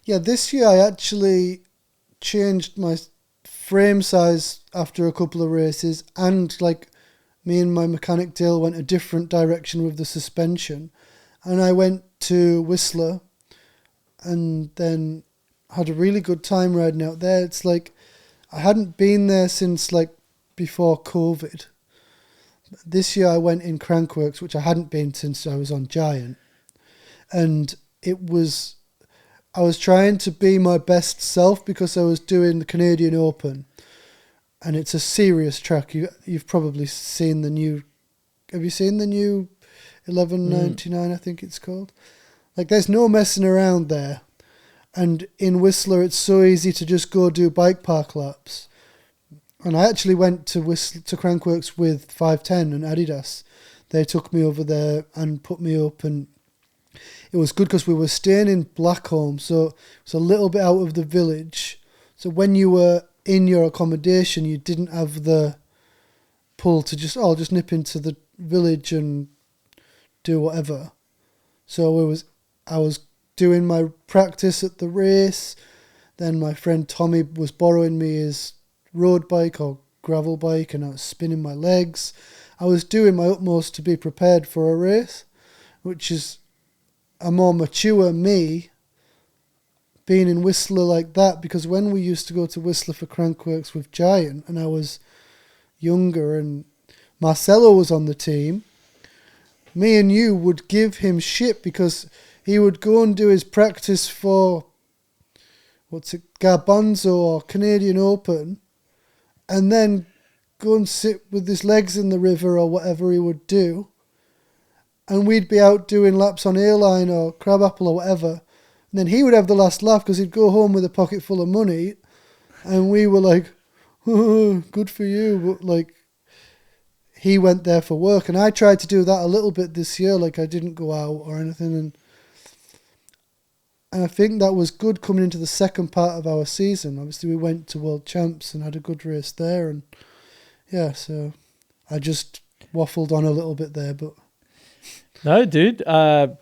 Yeah, this year I actually changed my frame size after a couple of races, and like me and my mechanic Dale went a different direction with the suspension, and I went to Whistler and then had a really good time riding out there. It's like I hadn't been there since like before COVID. This year I went in Crankworx, which I hadn't been since I was on Giant, and I was trying to be my best self because I was doing the Canadian Open, and it's a serious track. You've probably seen the new. Have you seen the new 1199? I think it's called. Like, there's no messing around there, and in Whistler it's so easy to just go do bike park laps. And I actually went to Crankworx with 510 and Adidas. They took me over there and put me up, and it was good because we were staying in Blackholm, so it's a little bit out of the village. So when you were in your accommodation, you didn't have the pull to just nip into the village and do whatever. So I was doing my practice at the race. Then my friend Tommy was borrowing me his road bike or gravel bike, and I was spinning my legs. I was doing my utmost to be prepared for a race, which is a more mature me being in Whistler like that, because when we used to go to Whistler for Crankworx with Giant and I was younger and Marcelo was on the team, me and you would give him shit because he would go and do his practice for Garbanzo or Canadian Open, and then go and sit with his legs in the river or whatever he would do, and we'd be out doing laps on A-Line or Crabapple or whatever, and then he would have the last laugh because he'd go home with a pocket full of money, and we were like, oh, good for you, but like, he went there for work. And I tried to do that a little bit this year, like I didn't go out or anything, and I think that was good coming into the second part of our season. Obviously we went to World Champs and had a good race there, and yeah, so I just waffled on a little bit there, but no, dude.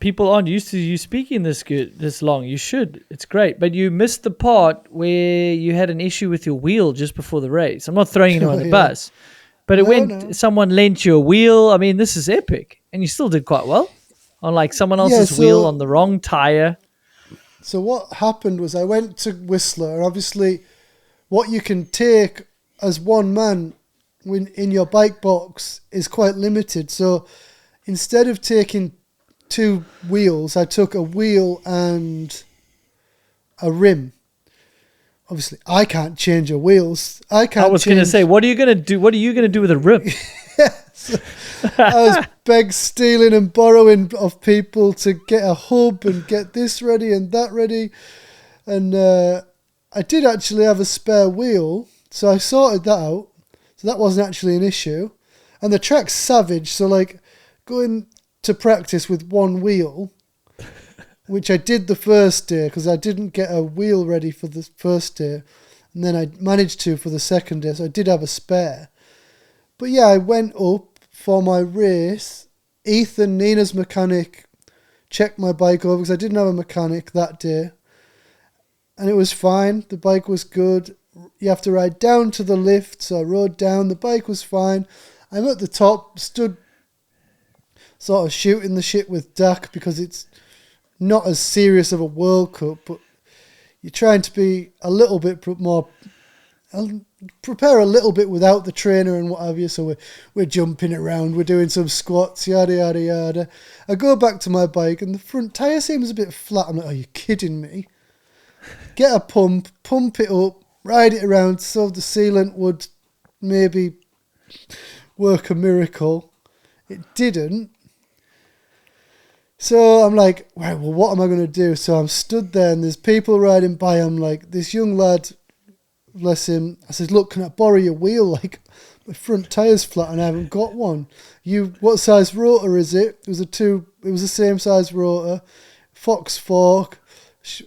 People aren't used to you speaking this long. You should. It's great. But you missed the part where you had an issue with your wheel just before the race. I'm not throwing you on the bus, but someone lent you a wheel. I mean, this is epic. And you still did quite well on like someone else's wheel on the wrong tire. So what happened was I went to Whistler, and obviously what you can take as one man in your bike box is quite limited. So instead of taking 2 wheels, I took a wheel and a rim. Obviously, I can't change your wheels. I was going to say, what are you going to do? What are you going to do with a rim? So I was stealing and borrowing of people to get a hub and get this ready and that ready. And I did actually have a spare wheel, so I sorted that out. So that wasn't actually an issue. And the track's savage, so like going to practice with 1 wheel, which I did the first day because I didn't get a wheel ready for the first day, and then I managed to for the second day, so I did have a spare. But yeah, I went up for my race. Ethan, Nina's mechanic, checked my bike over because I didn't have a mechanic that day, and it was fine. The bike was good. You have to ride down to the lift, so I rode down. The bike was fine. I'm at the top, stood sort of shooting the shit with Dak because it's not as serious of a World Cup, but you're trying to be a little bit more, prepare a little bit without the trainer and what have you. So we're jumping around, we're doing some squats, yada, yada, yada. I go back to my bike and the front tyre seems a bit flat. I'm like, are you kidding me? Get a pump it up, ride it around so the sealant would maybe work a miracle. It didn't. So I'm like, right, well, what am I going to do? So I'm stood there and there's people riding by. I'm like, this young lad, bless him. I said, look, can I borrow your wheel? Like, my front tyre's flat and I haven't got one. What size rotor is it? It was the same size rotor. Fox fork.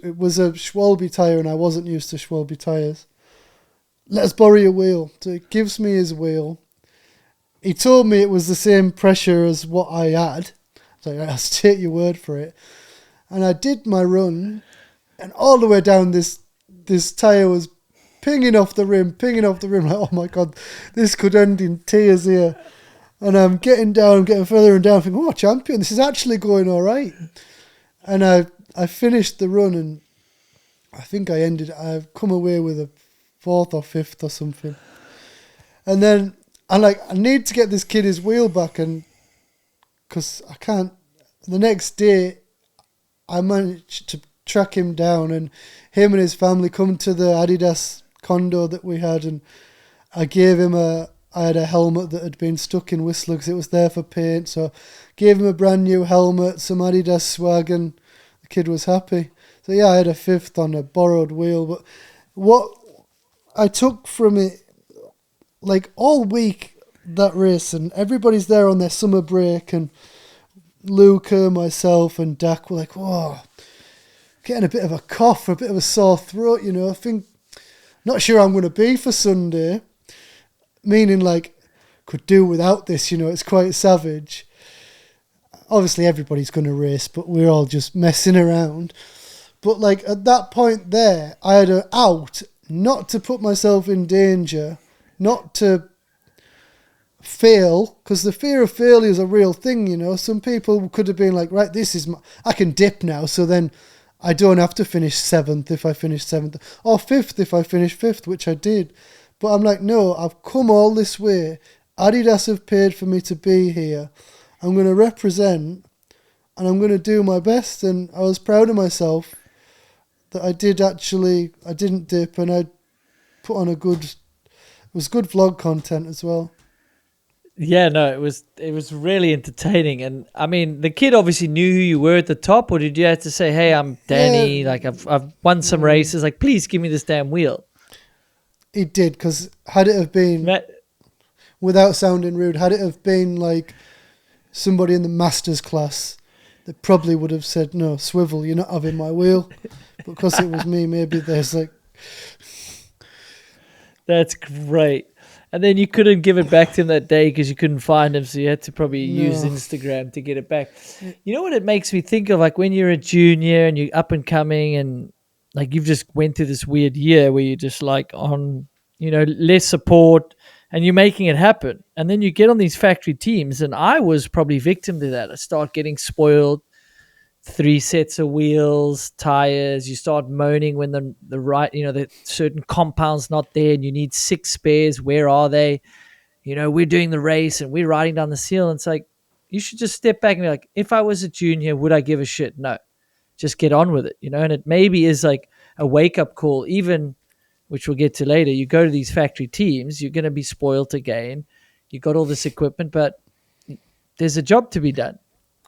It was a Schwalbe tyre and I wasn't used to Schwalbe tyres. Let's borrow your wheel. So he gives me his wheel. He told me it was the same pressure as what I had. So I'll take your word for it. And I did my run. and all the way down this tyre was pinging off the rim, like, oh my God, this could end in tears here. And I'm getting down, getting further and down, thinking, oh, champion, this is actually going all right. And I finished the run, and I think I've come away with a 4th or 5th or something. And then I'm like, I need to get this kid his wheel back, and because I can't. The next day, I managed to track him down, and him and his family come to the Adidas condo that we had, and I gave him I had a helmet that had been stuck in Whistler because it was there for paint, so gave him a brand new helmet, some Adidas swag, and the kid was happy. So yeah, I had a 5th on a borrowed wheel, but what I took from it, like all week, that race, and everybody's there on their summer break, and Luca, myself, and Dak were like, whoa, getting a bit of a cough, a bit of a sore throat, I think, not sure I'm going to be for Sunday, meaning like, could do without this, it's quite savage. Obviously everybody's going to race, but we're all just messing around. But like at that point there, I had an out, not to put myself in danger, not to fail, because the fear of failure is a real thing, Some people could have been like, right, I can dip now, so then I don't have to finish 7th if I finish 7th, or 5th if I finish 5th, which I did. But I'm like, no, I've come all this way. Adidas have paid for me to be here. I'm going to represent, and I'm going to do my best. And I was proud of myself that I didn't dip, and I put on it was good vlog content as well. Yeah, no, it was really entertaining. And I mean, the kid obviously knew who you were at the top, or did you have to say, hey, I'm Danny, Yeah. like I've won some races, like please give me this damn wheel? It did, because had it have been, without sounding rude, had it have been like somebody in the masters class, they probably would have said, no, Swivel, you're not having my wheel. But because it was me, maybe there's like... That's great. And then you couldn't give it back to him that day because you couldn't find him, so you had to probably use Instagram to get it back. You know what it makes me think of? Like when you're a junior and you're up and coming, and like you've just went through this weird year where you're just like on, less support, and you're making it happen. And then you get on these factory teams, and I was probably victim to that. I start getting spoiled. 3 sets of wheels, tires. You start moaning when the right, the certain compound's not there, and you need 6 spares. Where are they? We're doing the race and we're riding down the seal. And it's like, you should just step back and be like, if I was a junior, would I give a shit? No, just get on with it, And it maybe is like a wake up call, even, which we'll get to later. You go to these factory teams, you're going to be spoiled again. You got all this equipment, but there's a job to be done.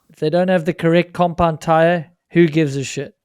If they don't have the correct compound tire, who gives a shit?